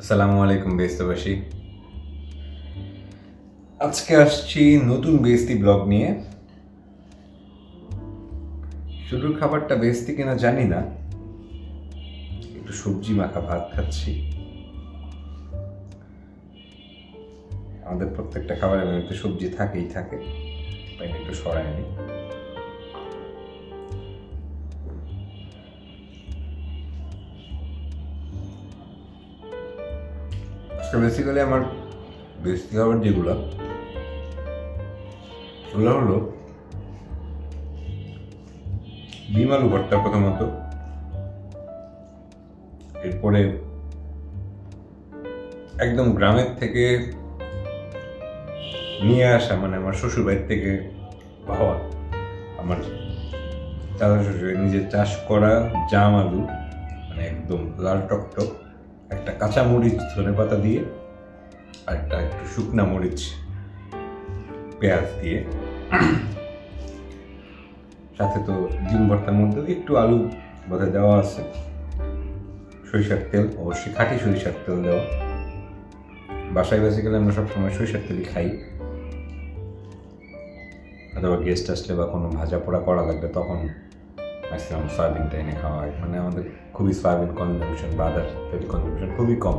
আসসালামু আলাইকুম বেস্তাবাসী। আজকে আসছি নতুন বেস্তি ব্লগ নিয়ে। শুধু খাবারটা বেস্তি কিনা জানি না, একটু সবজি মাখা ভাত খাচ্ছি। আমাদের প্রত্যেকটা খাবারের মধ্যে সবজি থাকেই থাকে, তাই একটু সরাই নি। বেসিক্যালি আমার বেস্তি খাবার যেগুলো ওগুলো হলো ডিম আলু ভর্তা প্রথমত, এরপরে একদম গ্রামের থেকে নিয়ে আসা, মানে আমার শ্বশুর বাড়ির থেকে পাওয়া, আমার চাচা শ্বশুর নিজের চাষ করা জাম আলু, মানে একদম লাল টকটক, একটা কাঁচা মরিচ ধনে পাতা দিয়ে আর একটা একটু শুকনা মরিচ পেঁয়াজ দিয়ে, সাথে তো ডিম ভর্তার মধ্যে একটু আলু বোধহয় দেওয়া আছে, সরিষার তেল, অবশ্যই খাঁটি সরিষার তেল দেওয়া। বাসায় বেসিক্যালি আমরা সবসময় সরিষার তেলই খাই, অথবা গেস্ট আসলে বা কোনো ভাজা পোড়া করা লাগবে তখন ম্যাক্সিমাম সয়াবিনটা এনে খাওয়া হয়। মানে আমাদের খুবই সয়াবিন কনজাম্পশন বা আদার তেল কনজাম্পশন খুবই কম।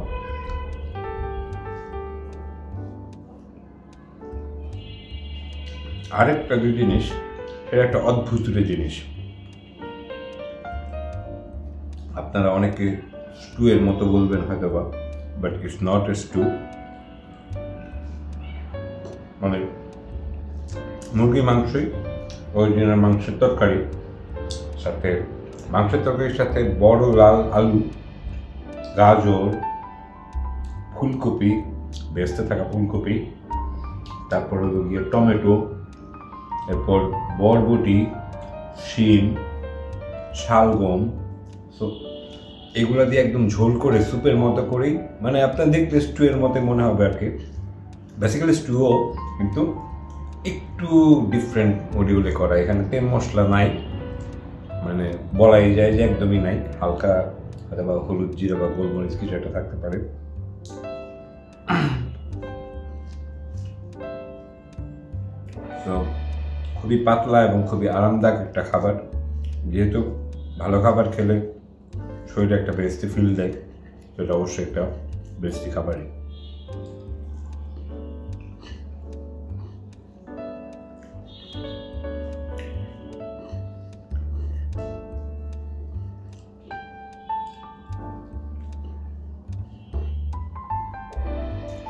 আরেকটা দুই জিনিস, এটা একটা অদ্ভুত জিনিস, আপনারা অনেকে স্টু এর মতো বলবেন হয়তো বা, but it's not a stew. মানে মুরগি মাংসই, অরিজিনাল মাংসের তরকারি, সাথে মাংসের তরকারির সাথে বড় লাল আলু, গাজর, ফুলকপি, বেস্তে থাকা ফুলকপি, তারপর হলো গিয়ে টমেটো, এরপর বরবটি, শিম, শালগম, সো এগুলা দিয়ে একদম ঝোল করে স্যুপের মতো করেই, মানে আপনার দেখলে স্টু এর মতো মনে হবে আর কি। বেসিক্যালি স্টুও কিন্তু একটু ডিফারেন্ট মডিউলে করা, এখানে তেল মশলা নাই, মানে বলাই যায় যে একদমই নাই, হালকা অথবা হলুদ জিরা বা গোলমরিচ কিছু একটা থাকতে পারে। তো খুবই পাতলা এবং খুবই আরামদায়ক একটা খাবার, যেহেতু ভালো খাবার খেলে শরীরে একটা বেস্টি ফিল দেয়, সেটা অবশ্যই একটা বেস্টি খাবারই।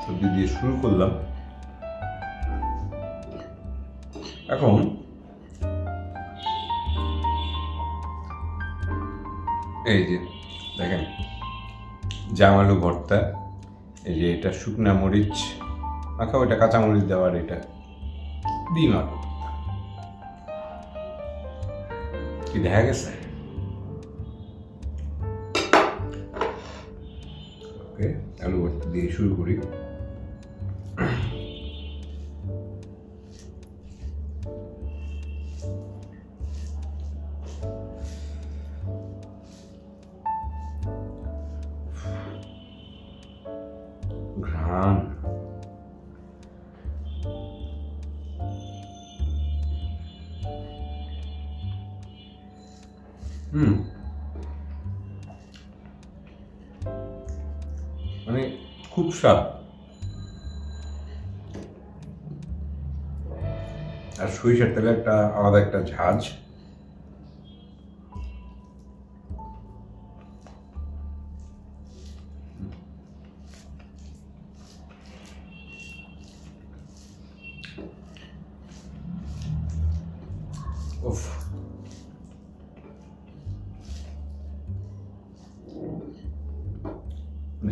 সবজি দিয়ে শুরু করলাম। এখন এই যে দেখেন জাম আলু ভর্তা, এই যে এটা শুকনা মরিচ মাখা, ওইটা কাঁচা মরিচ দেওয়ার, এটা ডিম আলু, কি দেখা গেছে? ওকে, আলু ভর্তা দিয়ে শুরু করি। ঘ্রাণ, মানে খুব স্বাদ। আর সরিষার তেলে একটা আলাদা একটা ঝাঁজ। উফ,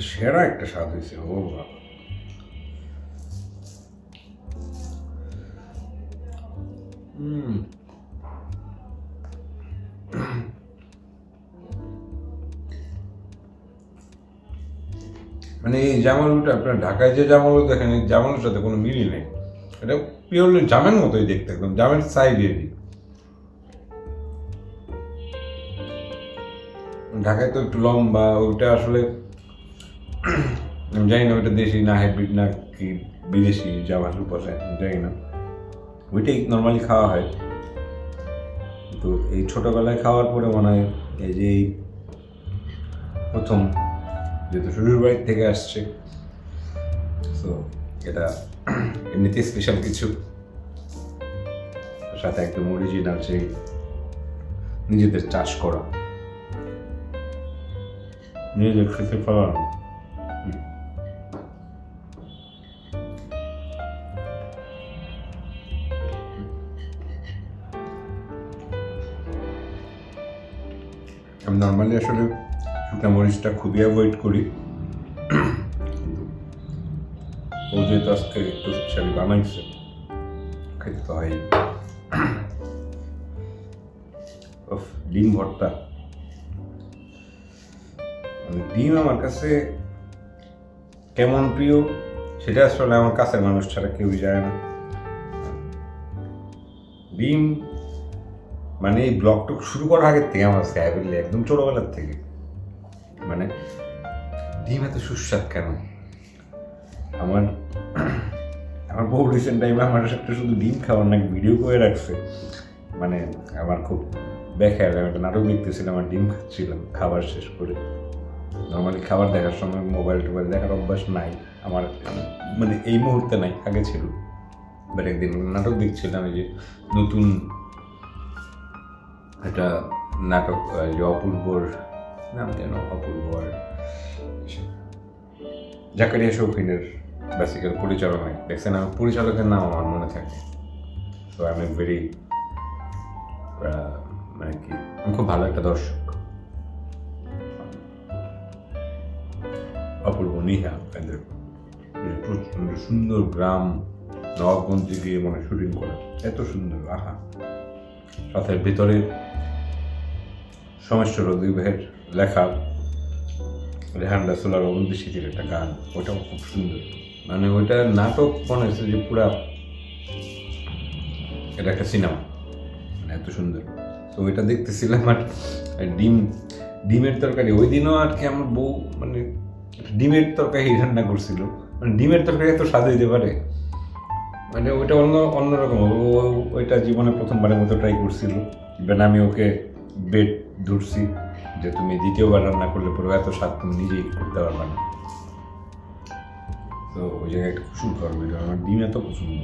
সেরা একটা স্বাদ হয়েছে। ও বাবা, মানে এই জামালুটা আপনার ঢাকায় যে জামালু দেখেন, এই জামালুর সাথে কোনো মিলই নেই। এটা পিওরলি জামের মতোই দেখতে, একদম জামের সাইজেরই। ঢাকায় তো একটু লম্বা, ওইটা আসলে আমি জানি না ওইটা দেশি না হাইব্রিড না কি বিদেশি জাভা সুপার জানি না, ওইটাই নর্মালি খাওয়া হয়। তো এই ছোটোবেলায় খাওয়ার পরে মনে হয় এই যে এই প্রথম যেহেতু শ্বশুর বাড়ির থেকে আসছে, তো এটা এমনিতে স্পেশাল কিছু, সাথে একদম অরিজিনাল সেই নিজেদের চাষ করা, নিজেদের খেতে পাওয়া। আমি নর্মালি আসলে শুকনা মরিচটা খুবই অ্যাভয়েড করি, ও যেহেতু আজকে একটু স্পেশালি বানাইছে খেতে তো হয়। ডিম ভর্তা, ডিম আমার কাছে কেমন প্রিয় সেটা আসলে আমার কাছের মানুষ ছাড়া কেউই যায় না। ডিম মানে এই ব্লগটুক শুরু করার আগের থেকে আমার ফ্যামিলি একদম ছোটবেলার থেকে, মানে ডিম এত সুস্বাদ কেন। আমার বউ রিসেন্ট টাইমে আমার সাথে শুধু ডিম খাওয়ার নাকি ভিডিও করে রাখছে, মানে আমার খুব বেখেয়াল। আমি একটা নাটক দেখতেছিলাম আর ডিম খাচ্ছিলাম খাবার শেষ করে। নর্মালি খাবার দেখার সময় মোবাইল টোবাইল দেখার অভ্যাস নাই আমার, মানে এই মুহূর্তে নাই, আগে ছিল। বাট একদিন নাটক দেখছিলাম, এই যে নতুন একটা নাটক, যে অপূর্বর নাম যেন, অপূর্ব আর জাকারিয়া শৌখিনের বেসিক্যাল পরিচালনায় দেখছেন। আমার পরিচালকের নাম আমার মনে থাকে। তো আমি ভেরি মানে কি, আমি খুব ভালো একটা দর্শক। অপূর্ব নিহা এদের প্রচন্ড সুন্দর গ্রাম নবাবগঞ্জে গিয়ে মনে শুটিং করে, এত সুন্দর, আহা। সাথে ভিতরে সোমেশ্বর দ্বীপের লেখা রেহান রাসূলের অবন্তি স্মৃতির একটা গান, ওটাও খুব সুন্দর। মানে ওইটা নাটক মনে হয়েছে যে পুরা এটা একটা সিনেমা, মানে এত সুন্দর। তো ওইটা দেখতেছিলাম। আর ডিমের তরকারি ওই দিনও আর কি আমার বউ মানে ডিমের তরকারি রান্না করছিল, মানে ডিমের তরকারি এত স্বাদ হইতে পারে, মানে ওইটা অন্যরকম। ওইটা জীবনে প্রথমবারের মতো ট্রাই করছিল। ইভেন আমি ওকে বেড ধরছি যে তুমি দ্বিতীয়বার রান্না করলে পুরো এত স্বাদ তুমি নিজেই করতে পারবে না। তো ওই জায়গায় একটা খুশি করবে, আমার ডিম এত পছন্দ।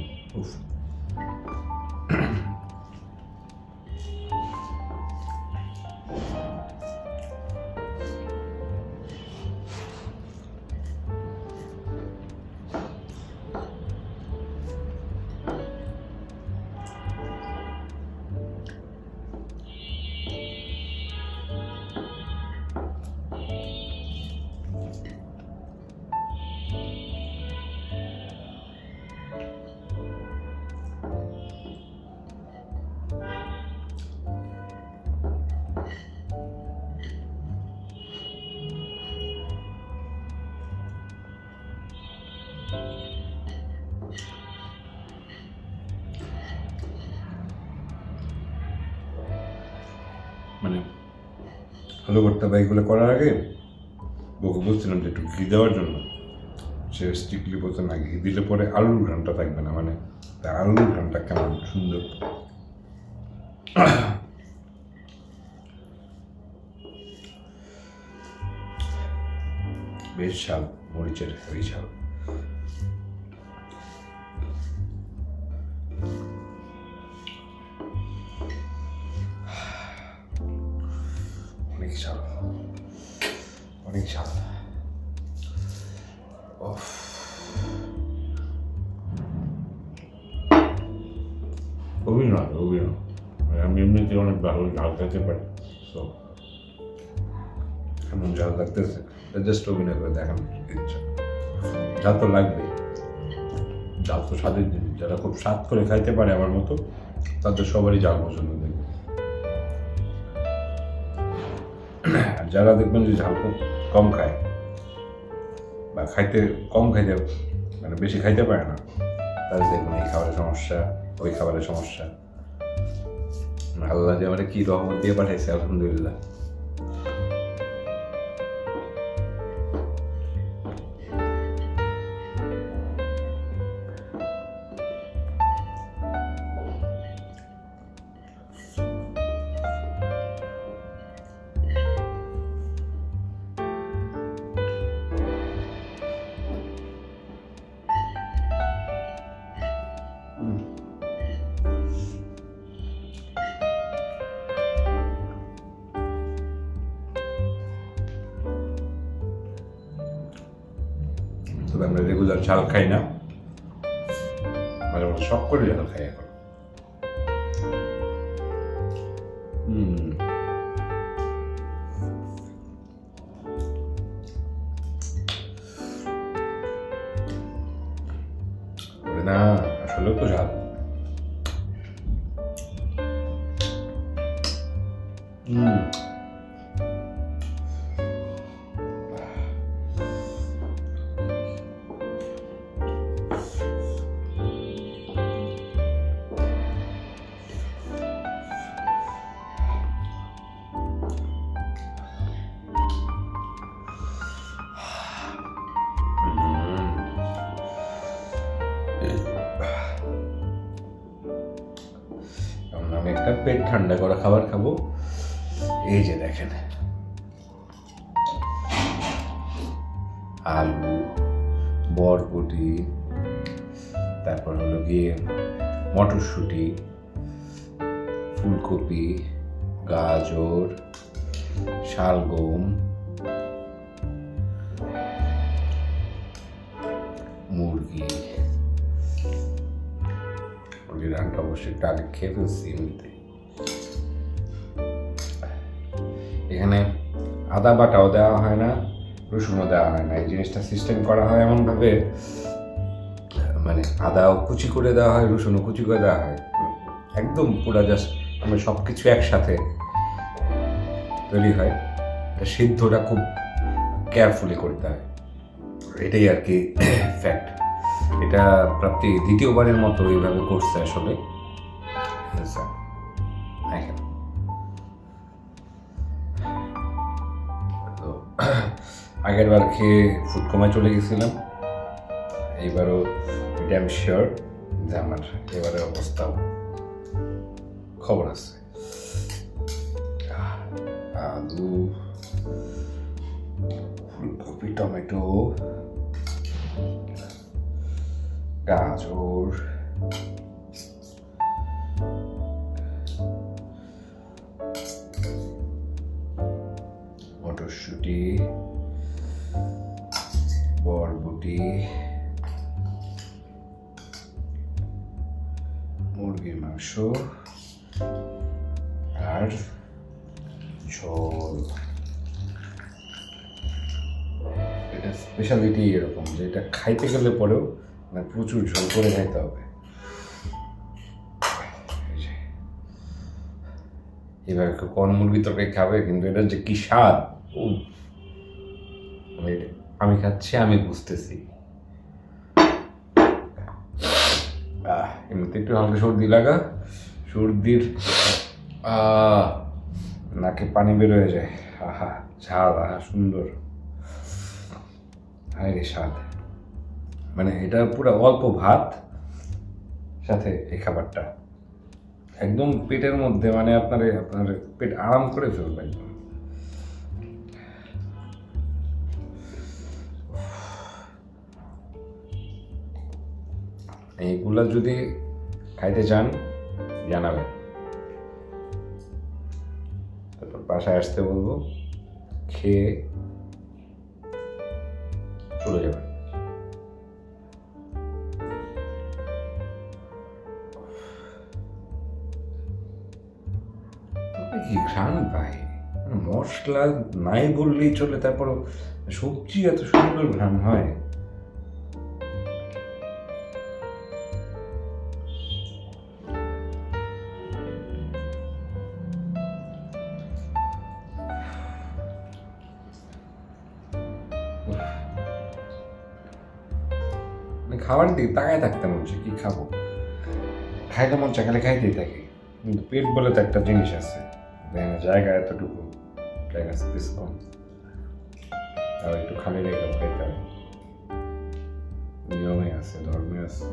মানে আলু ভর্তা বা এগুলো করার আগে বউকে বলছিলাম যে একটু ঘি দেওয়ার জন্য, সে স্ট্রিক্টলি বলছে না, ঘি দিলে পরে আলুর ঘ্রাণটা থাকবে না, মানে তার আলুর ঘ্রাণটা কেমন সুন্দর। বেশ ঝাল, মরিচের হেভি ঝাল। অনেক ঝাল, অনেক ঝাল। অভিনয় আমি এমনিতে অনেক ভালো ঝাল খেতে পারি, তো এমন ঝাল লাগতেছে জাস্ট অভিনয় করে দেখানো ইচ্ছা। ঝাল তো লাগবে, ঝাল তো স্বাদের জিনিস। যারা খুব স্বাদ করে খাইতে পারে আমার মতো, তাদের সবারই ঝাল পছন্দ দেখবে। আর যারা দেখবেন যে ঝাল খুব কম খায় বা কম খাইতে মানে বেশি খাইতে পারে না, তাদের দেখবেন এই খাবারের সমস্যা, ওই খাবারের সমস্যা। আল্লাহ যে আমার কি রহমত দিয়ে পাঠাইছে, আলহামদুলিল্লাহ। আমরা রেগুলার ঝাল খাই না, মাঝে মাঝে শখ করে ঝাল খাই এখন। না আসলে তো ঝাল। আমি একটা পেট ঠান্ডা করা খাবার খাবো। এই যে দেখেন, আলু, বরবটি, তারপর হলো গিয়ে মটরশুঁটি, ফুলকপি, গাজর, শালগম, মুরগি। মুরগির রানটা অবশ্যই একটু আগে খেয়ে ফেলছি এমনিতে। এখানে আদা বাটাও দেওয়া হয় না, রসুনও দেওয়া হয় না। এই জিনিসটা সিস্টেম করা হয় এমনভাবে, মানে আদাও কুচি করে দেওয়া হয়, রসুনও কুচি করে দেওয়া হয়, একদম পুরো জাস্ট মানে সব কিছু একসাথে তৈরি হয়। এটা সিদ্ধটা খুব কেয়ারফুলি করতে হয়, এটাই আর কি ফ্যাক্ট। এটা প্রাপ্তি দ্বিতীয়বারের মতো এইভাবে করছে আসলে। তো আগের বার খেয়ে ফুড কমায় চলে গেছিলাম, এইবারও এটা আমি শিওর যে আমার এবারের অবস্থাও খবর আছে। আলু, ফুলকপি, টমেটো, গাজর, মটরশুঁটি, বরবটি, মুরগির মাংস আর ঝোল। এটা স্পেশালিটি এরকম যে এটা খাইতে গেলে পরেও মানে প্রচুর ঝোল করে খাইতে হবে। এবার কোন মুরগি তরকারি খাবে, কিন্তু এটা যে কি স্বাদ, আমি খাচ্ছি আমি বুঝতেছি। এমনিতে একটু হালকা সর্দি লাগা, সর্দির নাকে পানি বের হয়ে যায়। আহা ঝাল, আহা সুন্দর, হায় রে স্বাদ। মানে এটা পুরো অল্প ভাত সাথে এই খাবারটা একদম পেটের মধ্যে, মানে আপনার পেট আরাম করে ফেলবে একদম। এইগুলা যদি খাইতে চান জানাবেন, তারপর বাসায় আসতে বলবো, খেয়ে চলে যাবেন। কি ঘ্রাণ পাই, মশলা নাই বললেই চলে, তারপর সবজি এত সুন্দর ঘ্রাণ হয়। খাবার দিকে তাকায় থাকতে মন চায়, কি খাবো, খাইতে মন চায়, খালি খাইতেই থাকে। কিন্তু পেট বলে তো একটা জিনিস আছে, জায়গা এতটুকু, জায়গা স্পেস কম, আর একটু খালি রেখে খাইতে হবে, নিয়মে আছে, ধর্মে আছে।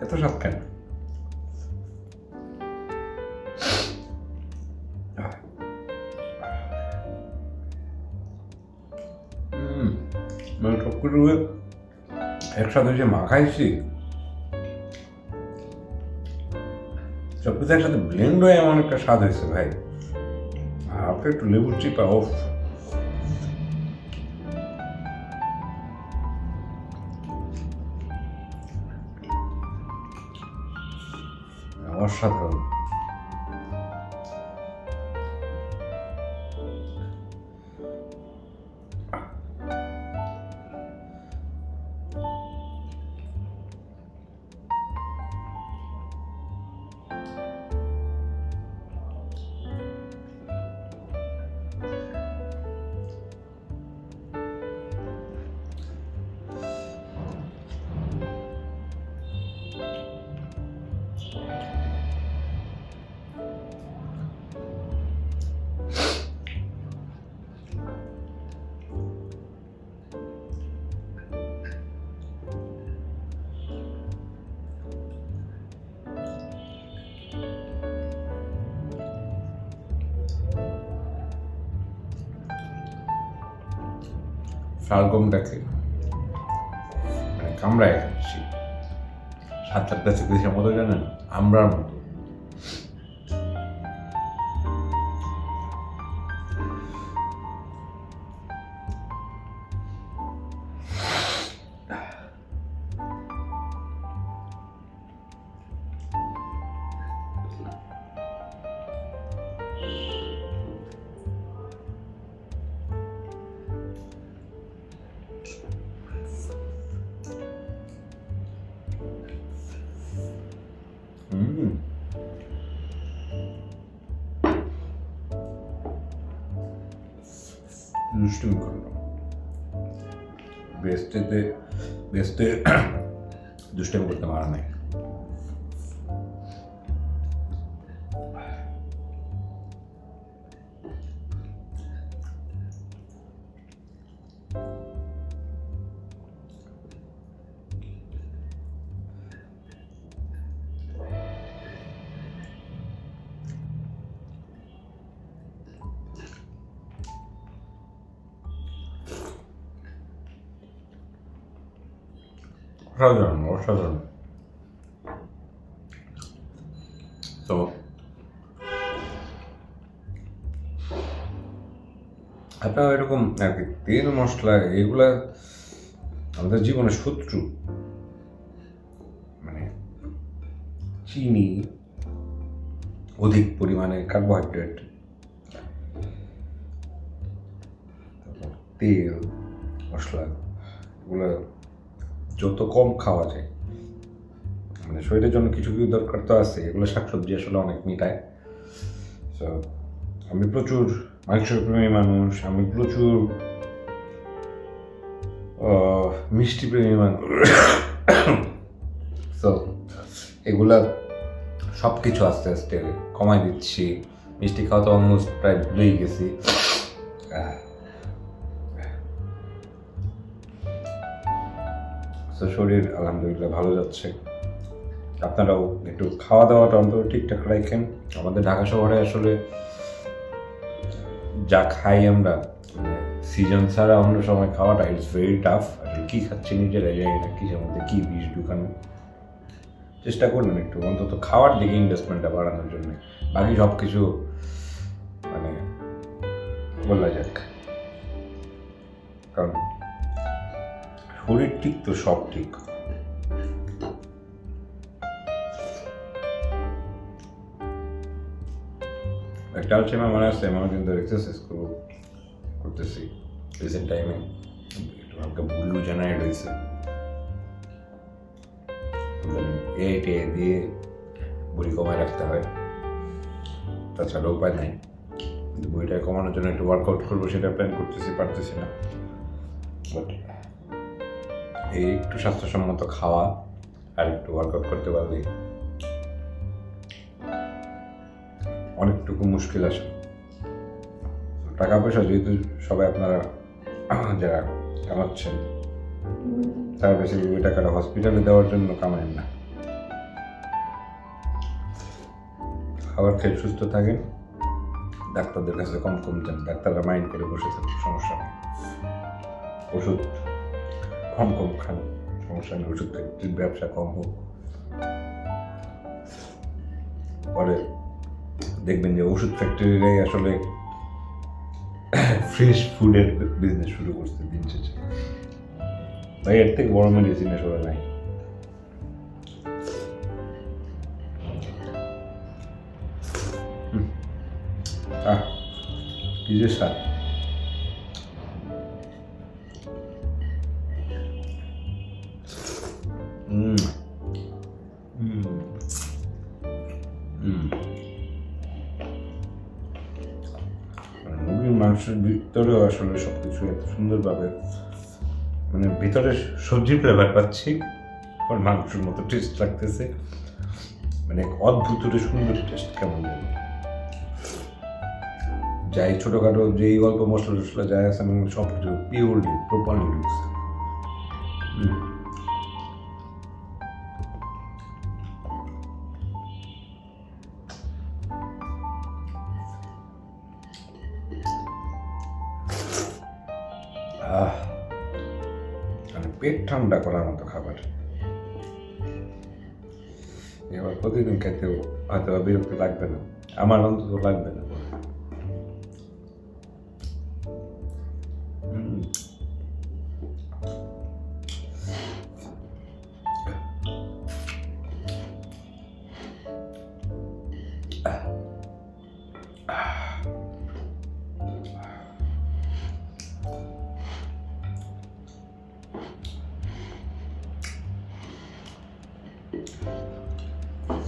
এত স্বাদ কেন? মানে সবকিছু একসাথে যে মাখাইছি সবকিছু একসাথে ব্লেন্ড হয়ে এমন একটা স্বাদ হয়েছে ভাই। হালকা একটু লেবুর চিপা ওফ, অসাধারণ। শালগমটাকে মানে কামড়ায় খাচ্ছি, সাতটার কাছে দেশের মতো জানেন আমরার মতো। দুষ্টুমি করলো, বেস্টে দুষ্টুমি করতে মারা নাই। অসাধারণ অসাধারণ। তো আপনার এরকম আর কি তেল মশলা এগুলা আমাদের জীবনের শত্রু। মানে চিনি, অধিক পরিমাণে কার্বোহাইড্রেট, তারপর তেল মশলা, এগুলো যত কম খাওয়া যায়, মানে শরীরের জন্য কিছু কিছু দরকার তো আছে, এগুলো শাকসবজি আসলে অনেক মিটায়। সো আমি প্রচুর মাংসপ্রেমী মানুষ, আমি প্রচুর মিষ্টি প্রেমী মানুষ। তো এগুলা সব কিছু আস্তে আস্তে কমাই দিচ্ছি। মিষ্টি খাওয়া তো অলমোস্ট প্রায় ভুলেই গেছি। তো শরীর আলহামদুলিল্লাহ ভালো যাচ্ছে। আপনারাও একটু খাওয়া দাওয়াটা অন্তত ঠিকঠাক রাখেন। আমাদের ঢাকা শহরে আসলে যা খাই আমরা, সিজন ছাড়া অন্য সময় খাওয়াটা ইটস ভেরি টাফ। আসলে কী খাচ্ছি নিজেরাই জানি না, কিসের মধ্যে কী বিষ ঢুকানো। চেষ্টা করবেন একটু অন্তত খাওয়ার দিকে ইনভেস্টমেন্টটা বাড়ানোর জন্য। বাকি সব কিছু মানে বলা যাক, কারণ শরীর ঠিক তো সব ঠিক। একটা হচ্ছে আমার মনে আছে, আমি কিন্তু এক্সারসাইজ করতেছি রিসেন্ট টাইমে, একটু হালকা ভুলও জেনারেট হয়েছে। এইটে দিয়ে বুড়ি কমায় রাখতে হয়, তাছাড়া উপায় নাই। কিন্তু বুড়িটা কমানোর জন্য একটু ওয়ার্কআউট করবো, সেটা প্ল্যান করতেছি, পারতেছি না। বাট এই একটু স্বাস্থ্যসম্মত খাওয়া আর একটু ওয়ার্কআউট করতে পারলে অনেকটুকু মুশকিল আসে। টাকা পয়সা যেহেতু সবাই আপনারা যারা কামাচ্ছেন, তার বেশি ওই টাকাটা হসপিটালে দেওয়ার জন্য কামায়েন না। খাবার খেয়ে সুস্থ থাকেন, ডাক্তারদের কাছে কম কম যান। ডাক্তাররা মাইন্ড করে বসে থাকে, সমস্যা নেই। ওষুধ কম কম খান। সমস্যা নেই, ওষুধ ফ্যাক্টরির ব্যবসা কম হোক, পরে দেখবেন যে ওষুধ ফ্যাক্টরিরাই আসলে ফ্রেশ ফুডের বিজনেস শুরু করছে দিন শেষে। ভাই এর থেকে বড় মেডিসিন আসলে নাই। কি যে স্বাদ! মুরগির মাংসের ভিতরেও আসলে সবকিছু এত সুন্দরভাবে, মানে ভিতরে সবজি ফ্লেভার পাচ্ছি, আর মাংসের মতো টেস্ট লাগতেছে, মানে অদ্ভুত সুন্দর টেস্ট। কেমন জানি যাই ছোটখাটো যেই অল্প মশলা টসলা যাই আছে, মানে সব কিছু পিওরলি প্রপারলি ঢুকছে। মানে পেট ঠান্ডা করার মতো খাবার। এবার প্রতিদিন খেতেও হয়তো বিরক্তি লাগবে না, আমার অন্তত লাগবে না।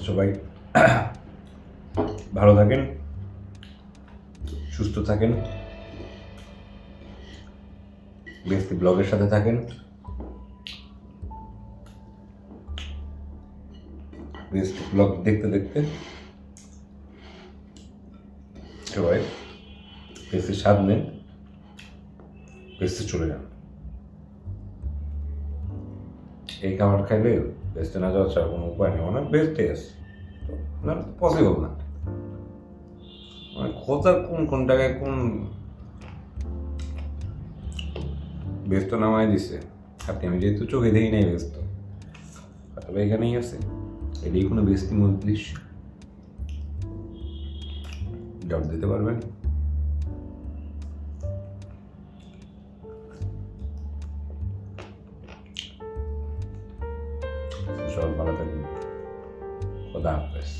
সবাই ভালো থাকেন, সুস্থ থাকেন, বেস্ট ব্লগের সাথে থাকেন। বেস্ট ব্লগ দেখতে দেখতে সবাই বেস্টের স্বাদ নেন, বেস্টে চলে যান। এই খাবার খাইলে বেস্টে না যাওয়ার ছাড়া কোনো উপায় নেই। অনেক বেস্টে আছে, না পসিবল না। মানে কোথায় কোন জায়গায় কোন ব্যস্ত নামায় দিছে আপনি, আমি যেহেতু চোখে দেখি নাই ব্যস্ত, তবে এখানেই আছে। এটাই কোনো বেস্তি মজলিস, ডাউট দিতে পারবেন। সব ভালো থাকবেন, খোদা হাফেজ।